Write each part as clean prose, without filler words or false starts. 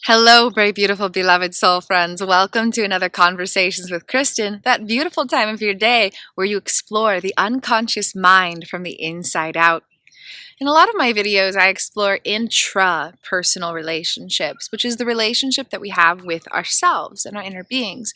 Hello, very beautiful, beloved soul friends. Welcome to another Conversations with Kristin, that beautiful time of your day where you explore the unconscious mind from the inside out. In a lot of my videos, I explore intra-personal relationships, which is the relationship that we have with ourselves and our inner beings.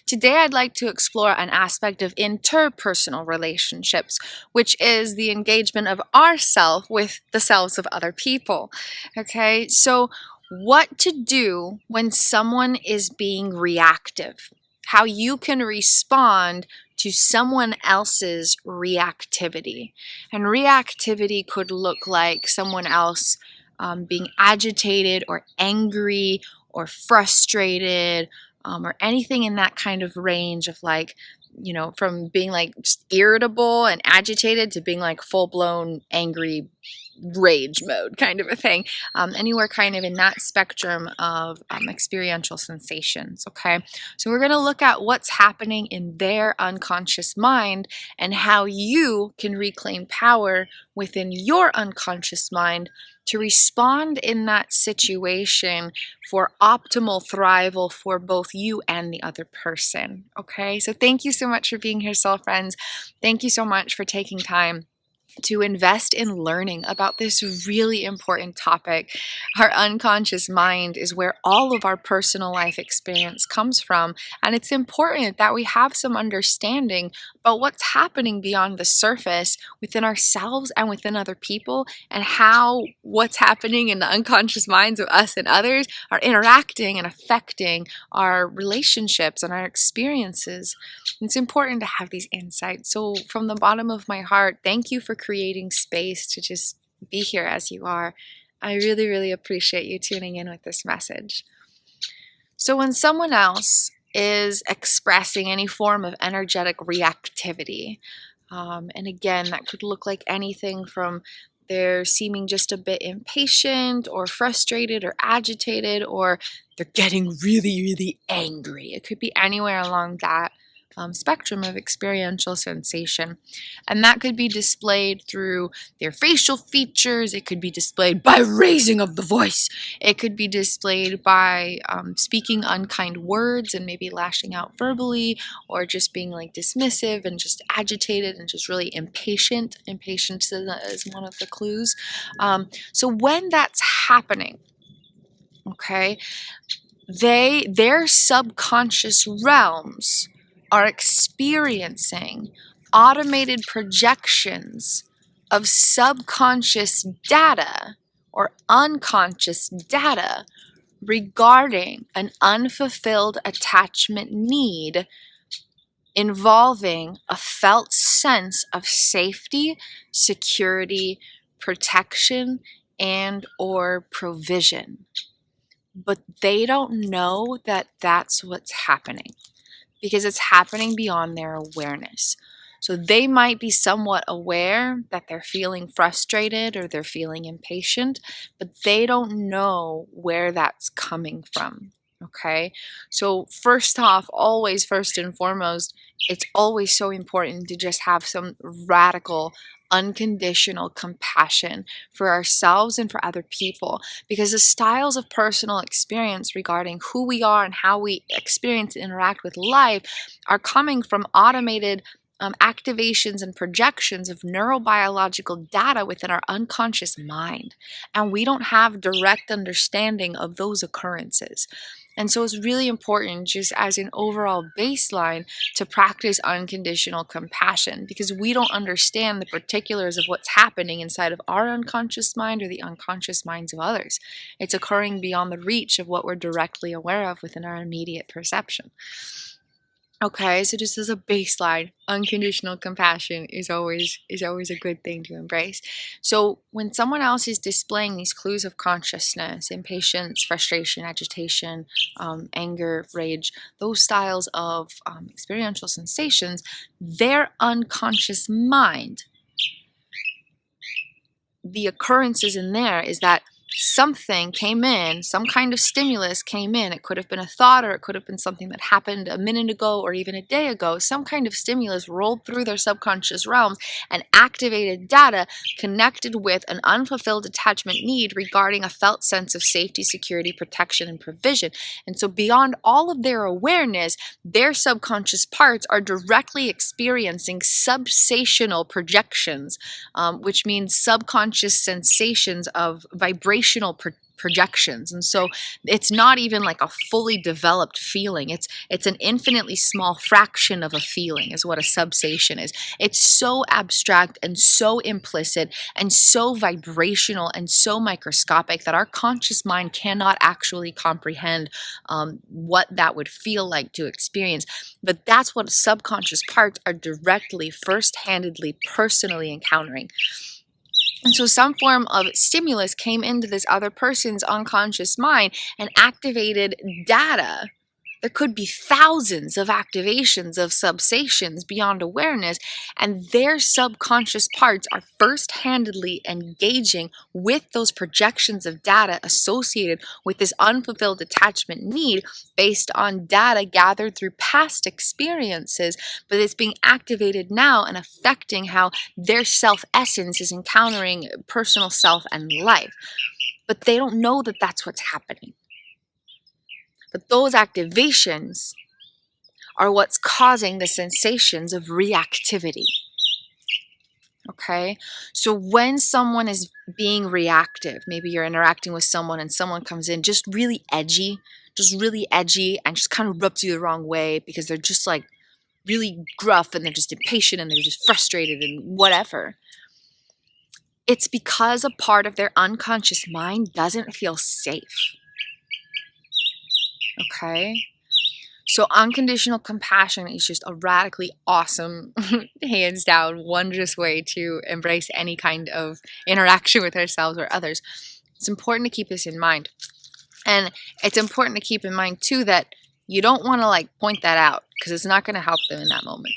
Today, I'd like to explore an aspect of interpersonal relationships, which is the engagement of ourself with the selves of other people. Okay, so what to do when someone is being reactive, how you can respond to someone else's reactivity. And reactivity could look like someone else being agitated or angry or frustrated, or anything in that kind of range of from being like just irritable and agitated to being like full blown angry rage mode kind of a thing. Anywhere kind of in that spectrum of experiential sensations. Okay, so we're going to look at what's happening in their unconscious mind and how you can reclaim power within your unconscious mind to respond in that situation for optimal thrival for both you and the other person. Okay, so thank you so much for being here, soul friends. Thank you so much for taking time to invest in learning about this really important topic. Our unconscious mind is where all of our personal life experience comes from, and it's important that we have some understanding about what's happening beyond the surface within ourselves and within other people, and how what's happening in the unconscious minds of us and others are interacting and affecting our relationships and our experiences. It's important to have these insights. So, from the bottom of my heart, thank you for creating space to just be here as you are. I really, really appreciate you tuning in with this message. So, when someone else is expressing any form of energetic reactivity, and again, that could look like anything from they're seeming just a bit impatient or frustrated or agitated, or they're getting really, really angry. It could be anywhere along that spectrum of experiential sensation. And that could be displayed through their facial features. It could be displayed by raising of the voice. It could be displayed by speaking unkind words and maybe lashing out verbally, or just being like dismissive and just agitated and just really impatient. Impatience is one of the clues. So when that's happening, okay, their subconscious realms are experiencing automated projections of subconscious data or unconscious data regarding an unfulfilled attachment need involving a felt sense of safety, security, protection, and or provision. But they don't know that that's what's happening, because it's happening beyond their awareness. So they might be somewhat aware that they're feeling frustrated or they're feeling impatient, but they don't know where that's coming from. Okay, so first off, always first and foremost, it's always so important to just have some radical unconditional compassion for ourselves and for other people, because the styles of personal experience regarding who we are and how we experience and interact with life are coming from automated activations and projections of neurobiological data within our unconscious mind, and we don't have direct understanding of those occurrences. And so it's really important, just as an overall baseline, to practice unconditional compassion, because we don't understand the particulars of what's happening inside of our unconscious mind or the unconscious minds of others. It's occurring beyond the reach of what we're directly aware of within our immediate perception. Okay, so just as a baseline, unconditional compassion is always a good thing to embrace. So when someone else is displaying these clues of consciousness, impatience, frustration, agitation, anger, rage, those styles of experiential sensations, their unconscious mind, the occurrences in there is that something came in, some kind of stimulus came in. It could have been a thought, or it could have been something that happened a minute ago or even a day ago. Some kind of stimulus rolled through their subconscious realms and activated data connected with an unfulfilled attachment need regarding a felt sense of safety, security, protection, and provision. And so beyond all of their awareness, their subconscious parts are directly experiencing subsational projections, which means subconscious sensations of vibrational projections. And so it's not even like a fully developed feeling. It's an infinitely small fraction of a feeling is what a substation is. It's so abstract and so implicit and so vibrational and so microscopic that our conscious mind cannot actually comprehend what that would feel like to experience. But that's what subconscious parts are directly, first-handedly, personally encountering. And so some form of stimulus came into this other person's unconscious mind and activated data. There could be thousands of activations of subsations beyond awareness, and their subconscious parts are first-handedly engaging with those projections of data associated with this unfulfilled attachment need based on data gathered through past experiences, but it's being activated now and affecting how their self-essence is encountering personal self and life. But they don't know that that's what's happening. But those activations are what's causing the sensations of reactivity. Okay? So when someone is being reactive, maybe you're interacting with someone and someone comes in just really edgy and just kind of rubs you the wrong way because they're just like really gruff and they're just impatient and they're just frustrated and whatever. It's because a part of their unconscious mind doesn't feel safe. Okay, so unconditional compassion is just a radically awesome, hands down, wondrous way to embrace any kind of interaction with ourselves or others. It's important to keep this in mind. And it's important to keep in mind too that you don't want to like point that out because it's not going to help them in that moment.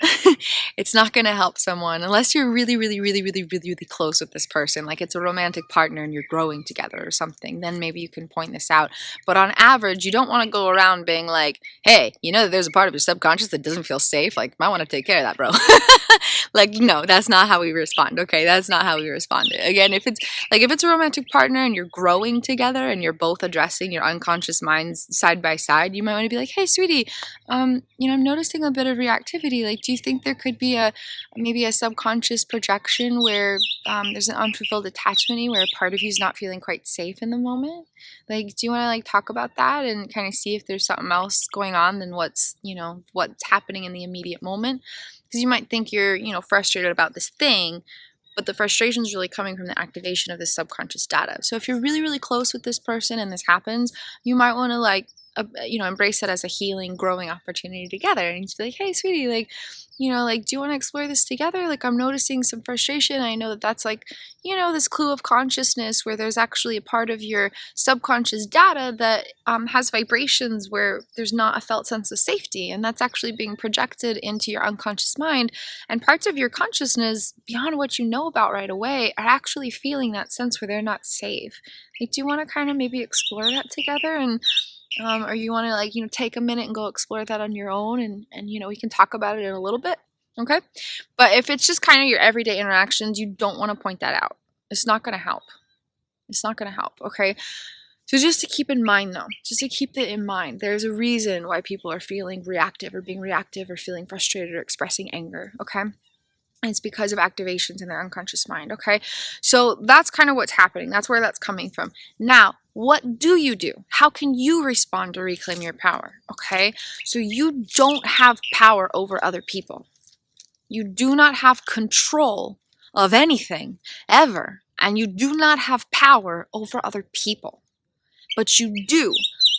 It's not going to help someone unless you're really, really, really, really, really, really close with this person. Like it's a romantic partner and you're growing together or something. Then maybe you can point this out. But on average, you don't want to go around being like, hey, you know that there's a part of your subconscious that doesn't feel safe. Like, might want to take care of that, bro. Like, no, that's not how we respond. Okay, that's not how we respond. Again, if it's a romantic partner and you're growing together and you're both addressing your unconscious minds side by side, you might want to be like, hey, sweetie, I'm noticing a bit of reactivity. Like, do you think there could be maybe a subconscious projection where there's an unfulfilled attachment where a part of you is not feeling quite safe in the moment? Like, do you want to like talk about that and kind of see if there's something else going on than what's happening in the immediate moment? Because you might think you're, frustrated about this thing, but the frustration is really coming from the activation of this subconscious data. So if you're really, really close with this person and this happens, you might want to embrace it as a healing, growing opportunity together. And just be like, hey, sweetie, do you want to explore this together? Like, I'm noticing some frustration. I know that that's this clue of consciousness where there's actually a part of your subconscious data that has vibrations where there's not a felt sense of safety. And that's actually being projected into your unconscious mind. And parts of your consciousness, beyond what you know about right away, are actually feeling that sense where they're not safe. Like, do you want to kind of maybe explore that together? And or you want to take a minute and go explore that on your own, and we can talk about it in a little bit, okay? But if it's just kind of your everyday interactions, you don't want to point that out. It's not going to help. It's not going to help, okay? So just to keep in mind though, just to keep it in mind, there's a reason why people are feeling reactive or being reactive or feeling frustrated or expressing anger, okay? And it's because of activations in their unconscious mind, okay? So that's kind of what's happening. That's where that's coming from. Now, what do you do? How can you respond to reclaim your power, okay? So you don't have power over other people. You do not have control of anything, ever. And you do not have power over other people. But you do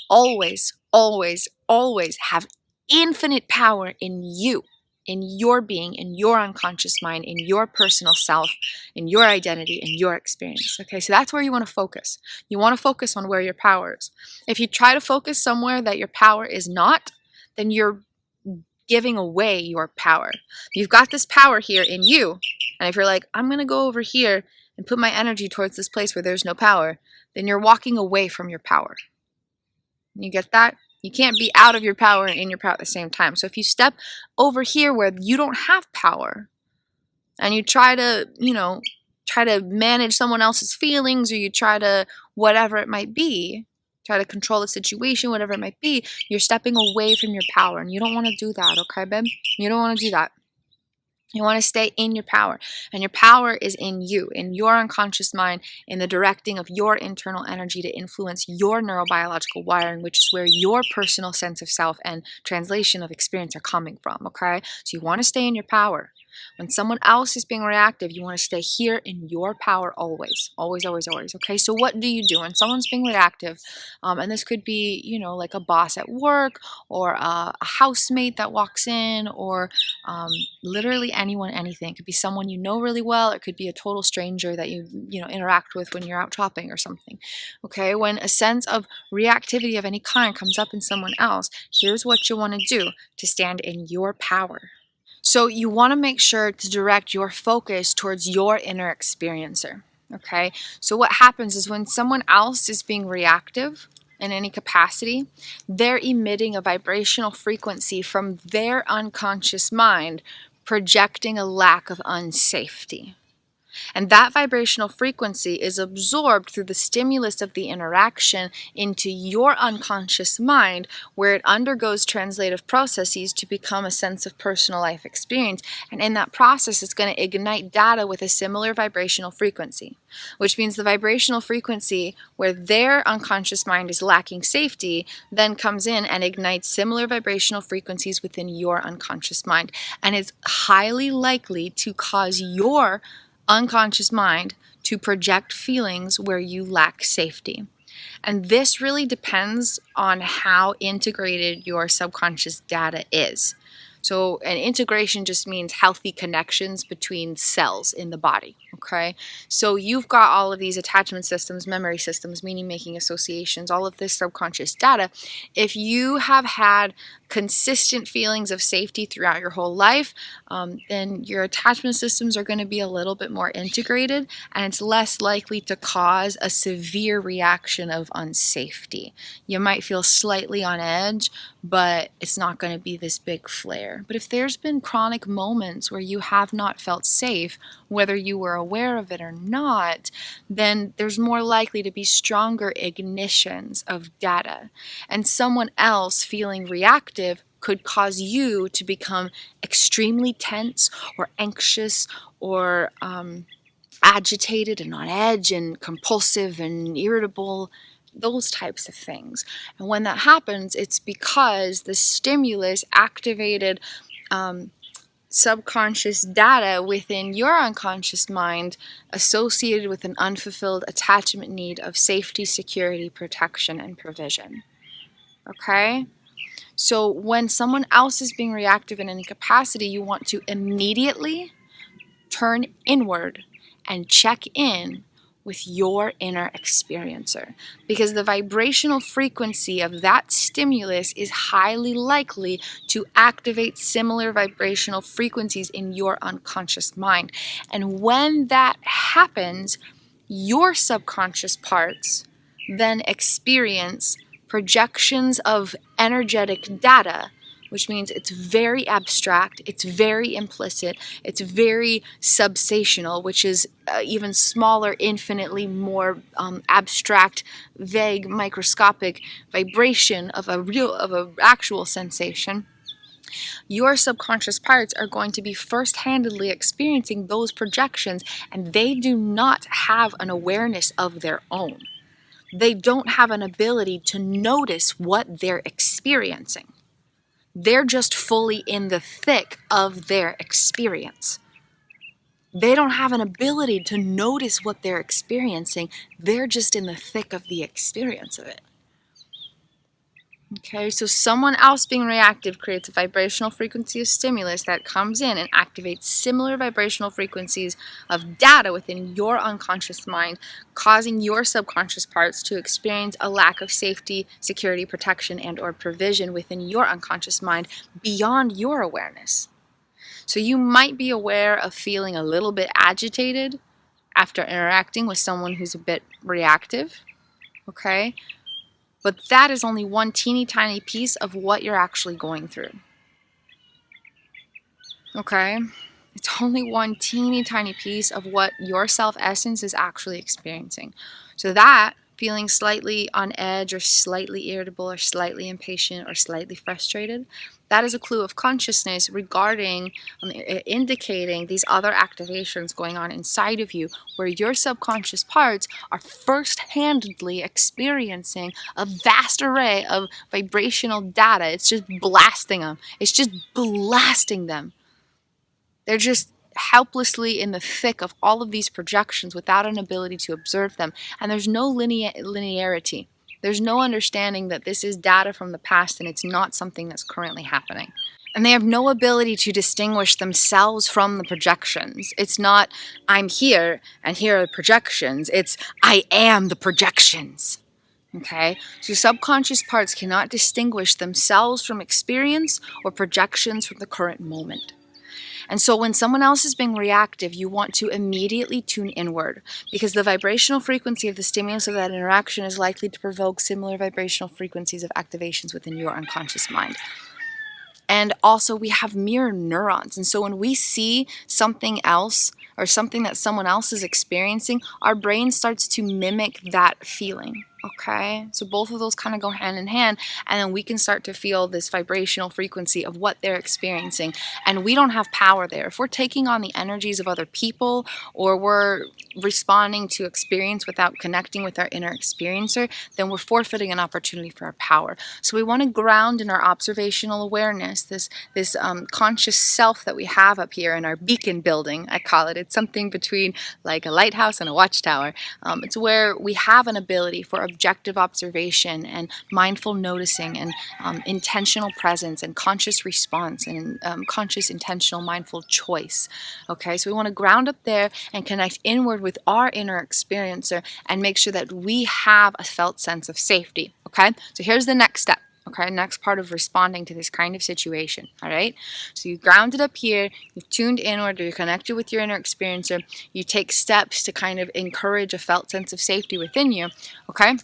always, always, always have infinite power in you. In your being, in your unconscious mind, in your personal self, in your identity, in your experience. Okay, so that's where you want to focus. You want to focus on where your power is. If you try to focus somewhere that your power is not, then you're giving away your power. You've got this power here in you, and if you're like, I'm going to go over here and put my energy towards this place where there's no power, then you're walking away from your power. You get that? You can't be out of your power and in your power at the same time. So if you step over here where you don't have power and you try to, try to manage someone else's feelings, or you try to, whatever it might be, try to control the situation, whatever it might be, you're stepping away from your power. And you don't want to do that, okay, babe? You don't want to do that. You want to stay in your power, and your power is in you, in your unconscious mind, in the directing of your internal energy to influence your neurobiological wiring, which is where your personal sense of self and translation of experience are coming from, okay? So you want to stay in your power. When someone else is being reactive, you want to stay here in your power always, always, always, always, okay? So what do you do when someone's being reactive? And this could be, like a boss at work, or a housemate that walks in, or literally anyone, anything. It could be someone you know really well. It could be a total stranger that you interact with when you're out shopping or something. Okay, when a sense of reactivity of any kind comes up in someone else, here's what you want to do to stand in your power. So you want to make sure to direct your focus towards your inner experiencer. Okay, so what happens is when someone else is being reactive in any capacity, they're emitting a vibrational frequency from their unconscious mind, projecting a lack of unsafety. And that vibrational frequency is absorbed through the stimulus of the interaction into your unconscious mind, where it undergoes translative processes to become a sense of personal life experience. And in that process, it's going to ignite data with a similar vibrational frequency, which means the vibrational frequency where their unconscious mind is lacking safety then comes in and ignites similar vibrational frequencies within your unconscious mind. And it's highly likely to cause your unconscious mind to project feelings where you lack safety. And this really depends on how integrated your subconscious data is. So an integration just means healthy connections between cells in the body, okay? So you've got all of these attachment systems, memory systems, meaning-making associations, all of this subconscious data. If you have had consistent feelings of safety throughout your whole life, then your attachment systems are going to be a little bit more integrated, and it's less likely to cause a severe reaction of unsafety. You might feel slightly on edge, but it's not going to be this big flare. But if there's been chronic moments where you have not felt safe, whether you were aware of it or not, then there's more likely to be stronger ignitions of data. And someone else feeling reactive could cause you to become extremely tense or anxious or agitated and on edge and compulsive and irritable, those types of things. And when that happens, it's because the stimulus activated subconscious data within your unconscious mind associated with an unfulfilled attachment need of safety, security, protection, and provision. Okay? So when someone else is being reactive in any capacity, you want to immediately turn inward and check in with your inner experiencer, because the vibrational frequency of that stimulus is highly likely to activate similar vibrational frequencies in your unconscious mind. And when that happens, your subconscious parts then experience projections of energetic data, which means it's very abstract, it's very implicit, it's very subsational, which is even smaller, infinitely more abstract, vague, microscopic vibration of a actual sensation. Your subconscious parts are going to be first-handedly experiencing those projections, and they do not have an awareness of their own. They don't have an ability to notice what they're experiencing. They're just fully in the thick of their experience. They don't have an ability to notice what they're experiencing. They're just in the thick of the experience of it. Okay, so someone else being reactive creates a vibrational frequency of stimulus that comes in and activates similar vibrational frequencies of data within your unconscious mind, causing your subconscious parts to experience a lack of safety, security, protection, and or provision within your unconscious mind beyond your awareness. So you might be aware of feeling a little bit agitated after interacting with someone who's a bit reactive. okay? But that is only one teeny tiny piece of what you're actually going through, okay? It's only one teeny tiny piece of what your self-essence is actually experiencing. So that feeling slightly on edge or slightly irritable or slightly impatient or slightly frustrated, that is a clue of consciousness regarding, indicating these other activations going on inside of you where your subconscious parts are first-handedly experiencing a vast array of vibrational data. It's just blasting them. It's just blasting them. They're just helplessly in the thick of all of these projections without an ability to observe them. And there's no linearity. There's no understanding that this is data from the past and it's not something that's currently happening. And they have no ability to distinguish themselves from the projections. It's not, I'm here and here are the projections. It's, I am the projections. Okay? So subconscious parts cannot distinguish themselves from experience or projections from the current moment. And so when someone else is being reactive, you want to immediately tune inward because the vibrational frequency of the stimulus of that interaction is likely to provoke similar vibrational frequencies of activations within your unconscious mind. And also we have mirror neurons. And so when we see something else or something that someone else is experiencing, our brain starts to mimic that feeling. Okay, so both of those kind of go hand in hand, and then we can start to feel this vibrational frequency of what they're experiencing, and we don't have power there. If we're taking on the energies of other people or we're responding to experience without connecting with our inner experiencer, then we're forfeiting an opportunity for our power. So we want to ground in our observational awareness, this conscious self that we have up here in our beacon building, I call it. It's something between like a lighthouse and a watchtower. It's where we have an ability for objective observation and mindful noticing and intentional presence and conscious response and conscious intentional mindful choice. Okay, so we want to ground up there and connect inward with our inner experiencer and make sure that we have a felt sense of safety. Okay, so here's the next step. Okay, next part of responding to this kind of situation. All right, so you grounded up here, you've tuned inward, or you're connected with your inner experiencer. You take steps to kind of encourage a felt sense of safety within you. Okay.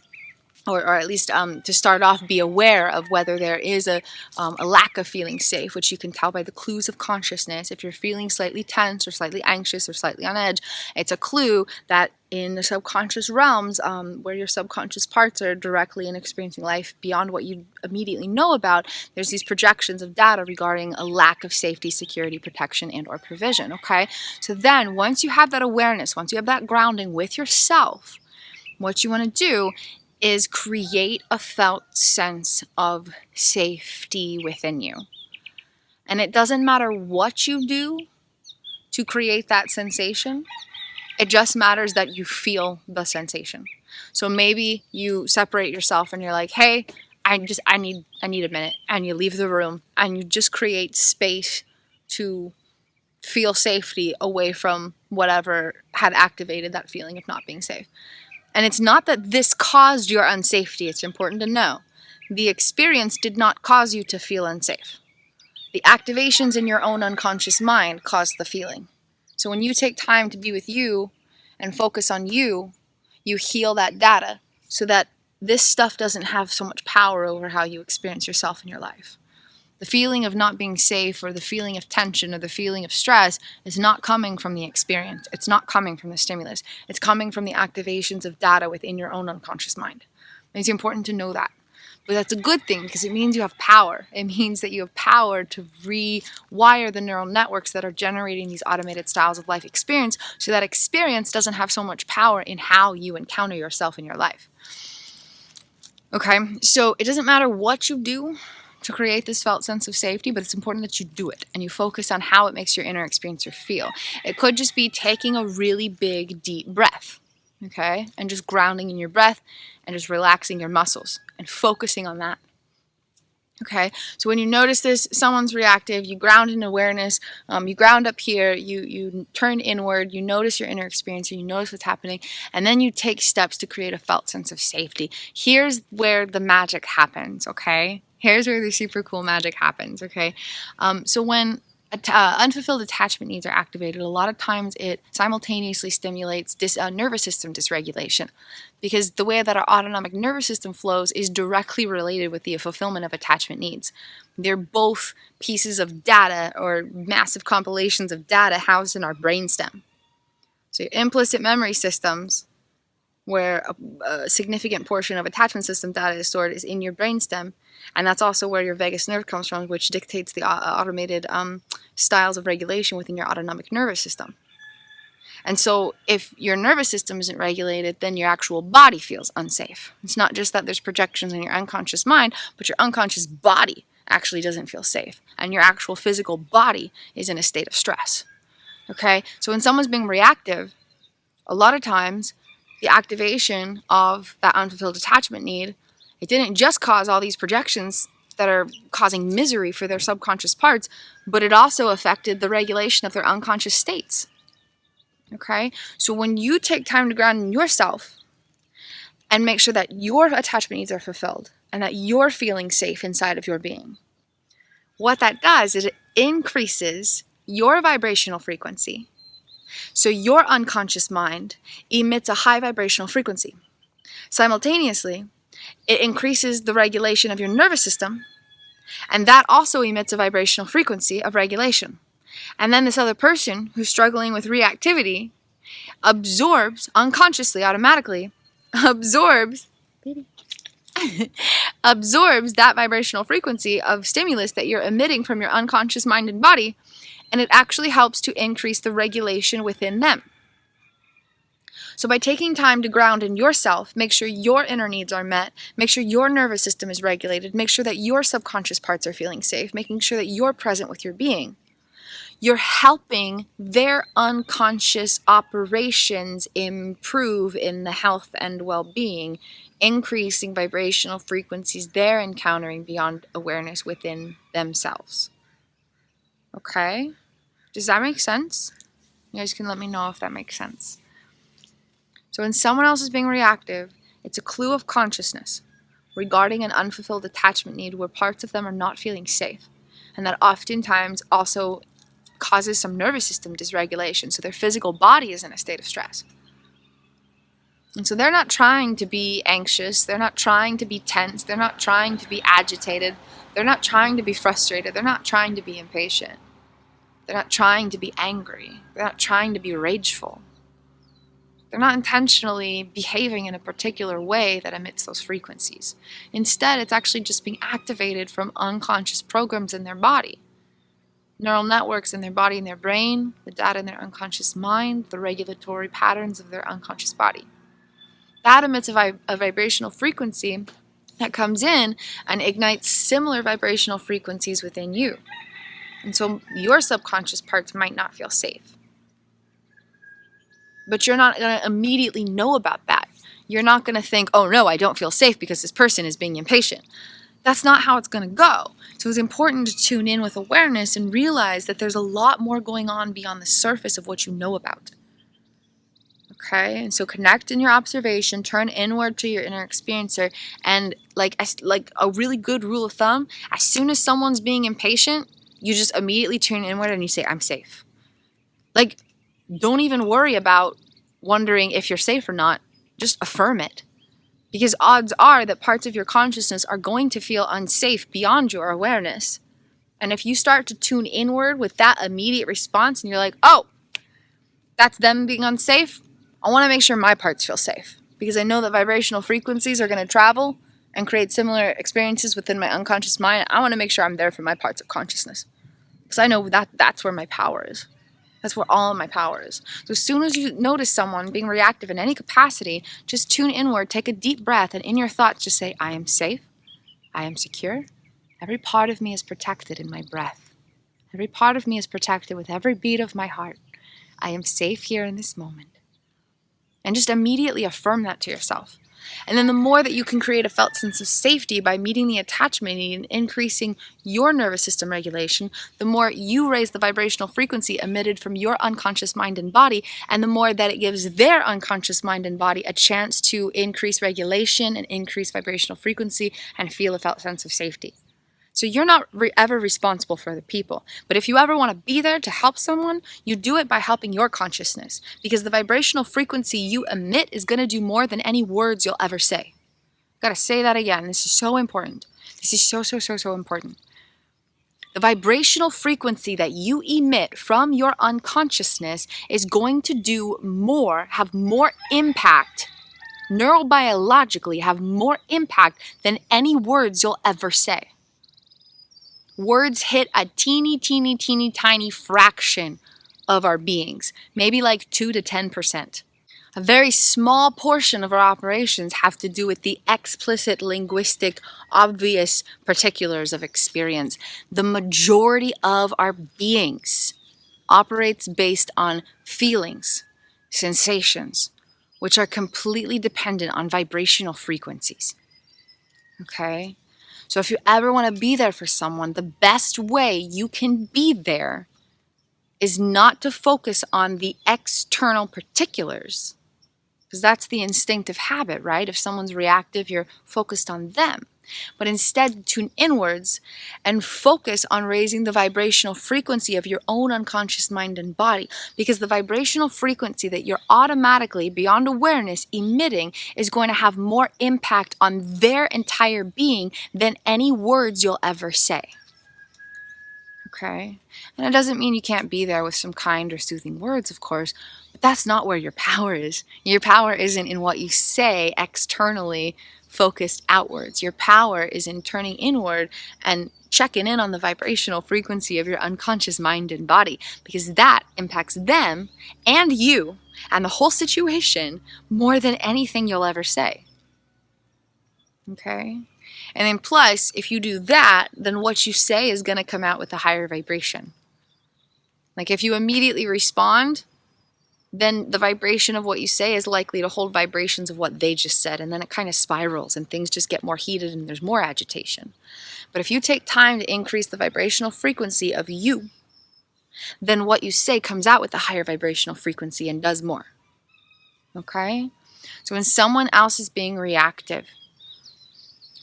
Or at least to start off, be aware of whether there is a lack of feeling safe, which you can tell by the clues of consciousness. If you're feeling slightly tense or slightly anxious or slightly on edge, it's a clue that in the subconscious realms, where your subconscious parts are directly in experiencing life beyond what you immediately know about, there's these projections of data regarding a lack of safety, security, protection, and or provision, okay? So then, once you have that awareness, once you have that grounding with yourself, what you want to do is create a felt sense of safety within you. And it doesn't matter what you do to create that sensation. It just matters that you feel the sensation. So maybe you separate yourself and you're like, hey, I need a minute. And you leave the room and you just create space to feel safety away from whatever had activated that feeling of not being safe. And it's not that this caused your unsafety. It's important to know. The experience did not cause you to feel unsafe. The activations in your own unconscious mind caused the feeling. So when you take time to be with you and focus on you, you heal that data so that this stuff doesn't have so much power over how you experience yourself in your life. The feeling of not being safe or the feeling of tension or the feeling of stress is not coming from the experience. It's not coming from the stimulus. It's coming from the activations of data within your own unconscious mind. And it's important to know that. But that's a good thing because it means you have power. It means that you have power to rewire the neural networks that are generating these automated styles of life experience so that experience doesn't have so much power in how you encounter yourself in your life. Okay, so it doesn't matter what you do to create this felt sense of safety, but it's important that you do it and you focus on how it makes your inner experiencer feel. It could just be taking a really big, deep breath, okay? And just grounding in your breath and just relaxing your muscles and focusing on that. Okay, so when you notice this, someone's reactive, you ground in awareness, you ground up here, you turn inward, you notice your inner experience, you notice what's happening, and then you take steps to create a felt sense of safety. Here's where the magic happens, okay? Here's where the super cool magic happens, okay? So when unfulfilled attachment needs are activated, a lot of times it simultaneously stimulates nervous system dysregulation, because the way that our autonomic nervous system flows is directly related with the fulfillment of attachment needs. They're both pieces of data or massive compilations of data housed in our brainstem. So your implicit memory systems, where a significant portion of attachment system data is stored, is in your brainstem, and that's also where your vagus nerve comes from, which dictates the automated styles of regulation within your autonomic nervous system. And so if your nervous system isn't regulated, then your actual body feels unsafe. It's not just that there's projections in your unconscious mind, but your unconscious body actually doesn't feel safe, and your actual physical body is in a state of stress. Okay? So when someone's being reactive, a lot of times the activation of that unfulfilled attachment need, it didn't just cause all these projections that are causing misery for their subconscious parts, but it also affected the regulation of their unconscious states. Okay? So when you take time to ground in yourself and make sure that your attachment needs are fulfilled and that you're feeling safe inside of your being, what that does is it increases your vibrational frequency. So your unconscious mind emits a high vibrational frequency. Simultaneously, it increases the regulation of your nervous system, and that also emits a vibrational frequency of regulation. And then this other person who's struggling with reactivity absorbs, unconsciously, automatically, absorbs that vibrational frequency of stimulus that you're emitting from your unconscious mind and body, and it actually helps to increase the regulation within them. So by taking time to ground in yourself, make sure your inner needs are met, make sure your nervous system is regulated, make sure that your subconscious parts are feeling safe, making sure that you're present with your being, you're helping their unconscious operations improve in the health and well-being, increasing vibrational frequencies they're encountering beyond awareness within themselves. Okay? Does that make sense? You guys can let me know if that makes sense. So when someone else is being reactive, it's a clue of consciousness regarding an unfulfilled attachment need where parts of them are not feeling safe. And that oftentimes also causes some nervous system dysregulation. So their physical body is in a state of stress. And so they're not trying to be anxious. They're not trying to be tense. They're not trying to be agitated. They're not trying to be frustrated. They're not trying to be impatient. They're not trying to be angry. They're not trying to be rageful. They're not intentionally behaving in a particular way that emits those frequencies. Instead, it's actually just being activated from unconscious programs in their body. Neural networks in their body and their brain, the data in their unconscious mind, the regulatory patterns of their unconscious body. That emits a vibrational frequency that comes in and ignites similar vibrational frequencies within you. And so your subconscious parts might not feel safe. But you're not going to immediately know about that. You're not going to think, oh no, I don't feel safe because this person is being impatient. That's not how it's going to go. So it's important to tune in with awareness and realize that there's a lot more going on beyond the surface of what you know about. Okay? And so connect in your observation, turn inward to your inner experiencer, and like a really good rule of thumb, as soon as someone's being impatient, you just immediately turn inward and you say, I'm safe. Like, don't even worry about wondering if you're safe or not. Just affirm it. Because odds are that parts of your consciousness are going to feel unsafe beyond your awareness. And if you start to tune inward with that immediate response and you're like, oh, that's them being unsafe, I want to make sure my parts feel safe. Because I know that vibrational frequencies are going to travel and create similar experiences within my unconscious mind. I want to make sure I'm there for my parts of consciousness. Because I know that that's where my power is. That's where all of my power is. So as soon as you notice someone being reactive in any capacity, just tune inward, take a deep breath, and in your thoughts just say, I am safe, I am secure, every part of me is protected in my breath. Every part of me is protected with every beat of my heart. I am safe here in this moment. And just immediately affirm that to yourself. And then the more that you can create a felt sense of safety by meeting the attachment need and increasing your nervous system regulation, the more you raise the vibrational frequency emitted from your unconscious mind and body, and the more that it gives their unconscious mind and body a chance to increase regulation and increase vibrational frequency and feel a felt sense of safety. So you're not ever responsible for other people. But if you ever want to be there to help someone, you do it by helping your consciousness, because the vibrational frequency you emit is going to do more than any words you'll ever say. Got to say that again. This is so important. This is so important. The vibrational frequency that you emit from your unconsciousness is going to do more, have more impact, neurobiologically have more impact than any words you'll ever say. Words hit a teeny tiny fraction of our beings, maybe like 2 to 10%. A very small portion of our operations have to do with the explicit, linguistic, obvious particulars of experience. The majority of our beings operates based on feelings, sensations, which are completely dependent on vibrational frequencies. Okay? So if you ever want to be there for someone, the best way you can be there is not to focus on the external particulars, because that's the instinctive habit, right? If someone's reactive, you're focused on them. But instead, tune inwards and focus on raising the vibrational frequency of your own unconscious mind and body, because the vibrational frequency that you're automatically, beyond awareness, emitting is going to have more impact on their entire being than any words you'll ever say. Okay? And it doesn't mean you can't be there with some kind or soothing words, of course, but that's not where your power is. Your power isn't in what you say externally focused outwards. Your power is in turning inward and checking in on the vibrational frequency of your unconscious mind and body, because that impacts them and you and the whole situation more than anything you'll ever say. Okay? And then plus, if you do that, then what you say is going to come out with a higher vibration. Like if you immediately respond, then the vibration of what you say is likely to hold vibrations of what they just said, and then it kind of spirals and things just get more heated and there's more agitation. But if you take time to increase the vibrational frequency of you, then what you say comes out with a higher vibrational frequency and does more. Okay? So when someone else is being reactive,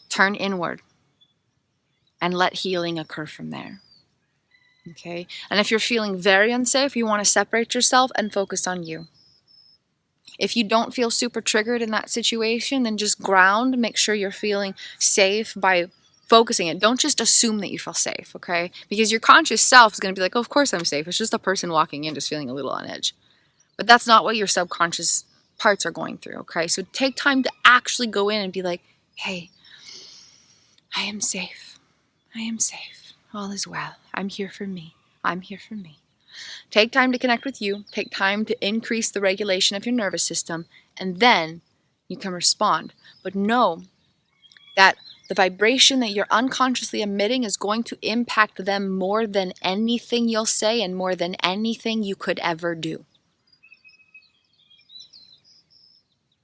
turn inward and let healing occur from there. Okay? And if you're feeling very unsafe, you want to separate yourself and focus on you. If you don't feel super triggered in that situation, then just ground, make sure you're feeling safe by focusing it. Don't just assume that you feel safe, okay? Because your conscious self is going to be like, oh, of course I'm safe. It's just a person walking in just feeling a little on edge. But that's not what your subconscious parts are going through, okay? So take time to actually go in and be like, hey, I am safe. I am safe. All is well. I'm here for me. I'm here for me. Take time to connect with you. Take time to increase the regulation of your nervous system, and then you can respond. But know that the vibration that you're unconsciously emitting is going to impact them more than anything you'll say and more than anything you could ever do.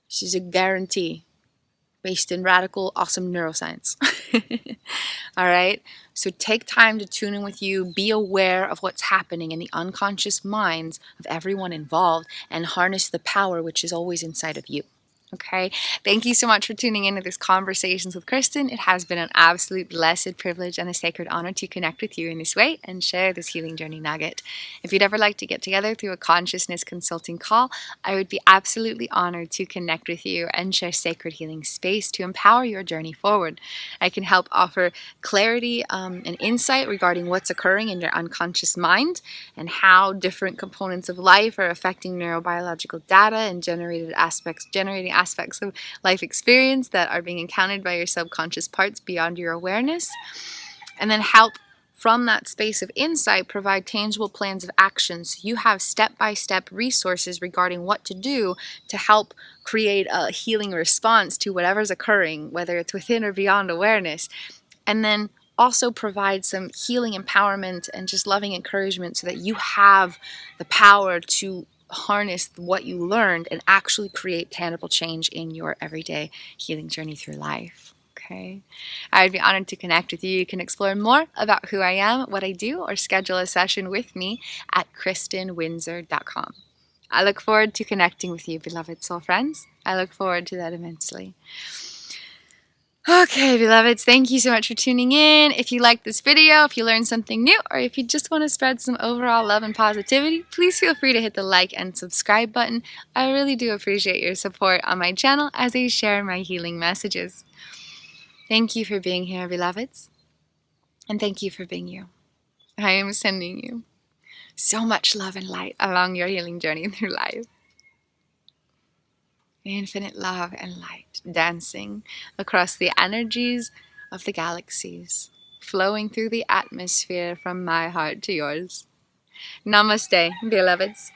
This is a guarantee based in radical, awesome neuroscience. All right? So take time to tune in with you, be aware of what's happening in the unconscious minds of everyone involved, and harness the power which is always inside of you. Okay? Thank you so much for tuning into this Conversations with Kristin. It has been an absolute blessed privilege and a sacred honor to connect with you in this way and share this healing journey nugget. If you'd ever like to get together through a consciousness consulting call, I would be absolutely honored to connect with you and share sacred healing space to empower your journey forward. I can help offer clarity and insight regarding what's occurring in your unconscious mind and how different components of life are affecting neurobiological data and generating aspects of life experience that are being encountered by your subconscious parts beyond your awareness, and then help from that space of insight provide tangible plans of action so you have step-by-step resources regarding what to do to help create a healing response to whatever's occurring, whether it's within or beyond awareness, and then also provide some healing empowerment and just loving encouragement so that you have the power to harness what you learned and actually create tangible change in your everyday healing journey through life. Okay. I would be honored to connect with you. You can explore more about who I am, what I do, or schedule a session with me at KristinWindsor.com. I look forward to connecting with you, beloved soul friends. I look forward to that immensely. Okay, beloveds, thank you so much for tuning in. If you liked this video, if you learned something new, or if you just want to spread some overall love and positivity, please feel free to hit the like and subscribe button. I really do appreciate your support on my channel as I share my healing messages. Thank you for being here, beloveds, and thank you for being you. I am sending you so much love and light along your healing journey through life. Infinite love and light dancing across the energies of the galaxies, flowing through the atmosphere from my heart to yours. Namaste, beloveds.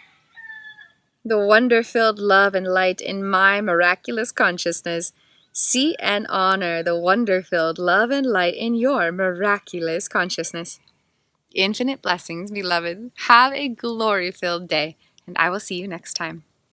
The wonder-filled love and light in my miraculous consciousness. See and honor the wonder-filled love and light in your miraculous consciousness. Infinite blessings, beloved. Have a glory-filled day, and I will see you next time.